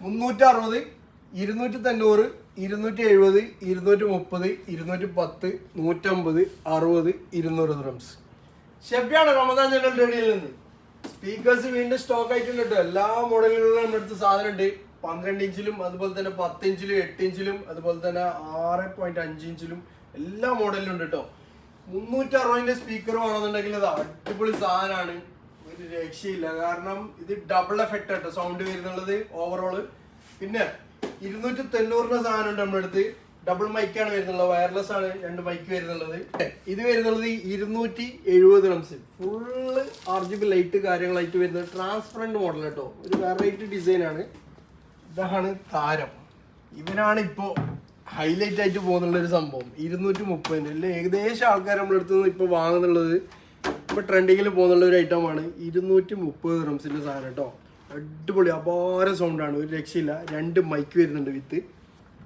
360, 290, 270, 230, 210, 150, 60, 200 dirhams. ഷെബിയാണ് Ramadan general ട്രേഡിൽ നിന്ന്. Speakers വീണ്ടും stock ആയിട്ടുണ്ട് കേട്ടോ. എല്ലാ മോഡലുകളിലും നമ്മുടെ അടുത്ത് സാധനം ഉണ്ട്. 12 ഇഞ്ചിലും അതുപോലെ തന്നെ 10 ഇഞ്ചിലും 8 ഇഞ്ചിലും അതുപോലെ തന്നെ 6.5 ഇഞ്ചിലും എല്ലാ മോഡലിലും ഉണ്ട് കേട്ടോ. 360 സ്പീക്കർ വേണമെന്നുണ്ടെങ്കിൽ അത് അടിപൊളി സാധനമാണ്, ഒരു രക്ഷയില്ല. കാരണം ഇത് ഡബിൾ എഫക്റ്റ് ആട്ടോ സൗണ്ട് വരുന്നുള്ളത് ഓവറോള്. പിന്നെ 290 സാധനം ഉണ്ട് നമ്മുടെ അടുത്ത്. ഡബിൾ മൈക്കാണ് വരുന്നുള്ളത്, വയർലെസ് ആണ് 2 മൈക്ക് വരുന്നുള്ളത്. ഇത് വരുന്നുള്ളത് 270 ദിർഹംസ്. ഫുള്ള് RGB ലൈറ്റ് കാര്യങ്ങളായിട്ട് വരുന്നത് ട്രാൻസ്പെറന്റ് മോഡൽ കേട്ടോ. ഒരു വെറൈറ്റി ഡിസൈൻ ആണ്. ഇതാണ് താരം. ഇവനാണ് ഇപ്പോ ഹൈലൈറ്റ് ആയിട്ട് പോകുന്നുള്ള ഒരു സംഭവം. 230 അല്ലേ ഏകദേശം ആൾക്കാർ നമ്മുടെ അടുത്ത് നിന്ന് ഇപ്പൊ വാങ്ങുന്നുള്ളത്. ഇപ്പൊ ട്രെൻഡിങ്ങിൽ പോകുന്നുള്ള ഒരു ഐറ്റമാണ് 230 ദിർഹംസിന്റെ സാധനം കേട്ടോ. അടിപൊളി അപാര സൗണ്ടാണ്, ഒരു രക്ഷയില്ല. 2 മൈക്ക് വരുന്നുണ്ട് വിത്ത്.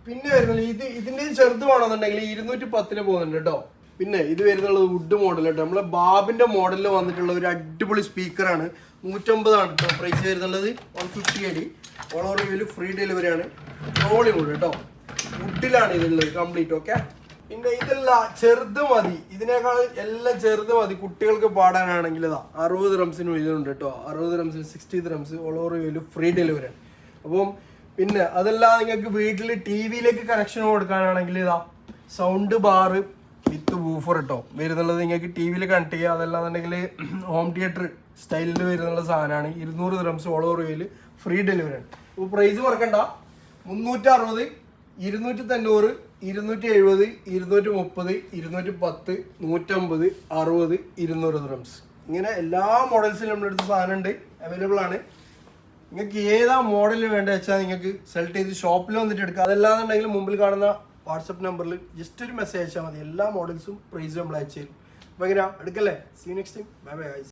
പിന്നെ വരുന്നത് ഇതിന്റെ ചെറുത് വേണമെന്നുണ്ടെങ്കിൽ 210 പോകുന്നുണ്ട് കേട്ടോ. പിന്നെ ഇത് വരുന്നുള്ളത് വുഡ് മോഡൽ കേട്ടോ. നമ്മളെ ബാബിന്റെ മോഡലിൽ വന്നിട്ടുള്ള ഒരു അടിപൊളി സ്പീക്കറാണ്. 150 ആണ് കേട്ടോ പ്രൈസ് വരുന്നുള്ളത്. 150 അടി. ഓൾ ഓവർ റിവ്യൂല് ഫ്രീ ഡെലിവറി ആണ്. ട്രോളി വുഡ് കേട്ടോ, വുഡിലാണ് ഇതുള്ളത് കംപ്ലീറ്റ്. ഓക്കെ, പിന്നെ ഇതല്ല ചെറുത് മതി, ഇതിനേക്കാൾ എല്ലാം ചെറുത് മതി കുട്ടികൾക്ക് പാടാനാണെങ്കിൽ ഇതാ 60 ദിർഹംസിന് ഇതുണ്ട് കേട്ടോ. 60 ദിർഹംസിന് 60 ദിർഹംസ് ഓൾ ഓവർ റിവ്യൂല് ഫ്രീ ഡെലിവറി ആണ്. അപ്പം പിന്നെ അതല്ല നിങ്ങൾക്ക് വീട്ടിൽ TV-യിലേക്ക് കണക്ഷൻ കൊടുക്കാനാണെങ്കിൽ ഇതാ സൗണ്ട് ബാർ വിത്ത് വൂഫർ കേട്ടോ വരുന്നുള്ളത്. നിങ്ങൾക്ക് TV-യിൽ കണക്ട് ചെയ്യുക. അതല്ലാന്നുണ്ടെങ്കിൽ ഹോം തിയേറ്റർ സ്റ്റൈലിൽ വരുന്നുള്ള സാധനമാണ്. 200 ദിർഹംസ് ഓൾ ഓവർ റിവ്യൂല് ഫ്രീ ഡെലിവറി ആണ്. അപ്പോൾ പ്രൈസ് മറക്കണ്ട. 360, 290, 270, 230, 210, 150, 60, 200 ദിർഹംസ്. ഇങ്ങനെ എല്ലാ മോഡൽസിലും നമ്മുടെ അടുത്ത് സാധനം ഉണ്ട്, അവൈലബിൾ ആണ്. നിങ്ങൾക്ക് ഏതാ മോഡൽ വേണ്ട വെച്ചാൽ നിങ്ങൾക്ക് സെലക്ട് ചെയ്ത് ഷോപ്പിൽ വന്നിട്ട് എടുക്കാം. അതല്ലാന്നുണ്ടെങ്കിൽ മുമ്പിൽ കാണുന്ന വാട്സപ്പ് നമ്പറിൽ ജസ്റ്റ് ഒരു മെസ്സേജ് അയച്ചാൽ മതി. എല്ലാ മോഡൽസും പ്രൈസ് നമ്മൾ അയച്ചു തരും. അപ്പോൾ എങ്ങനെയാ എടുക്കല്ലേ? See next time. Bye bye guys.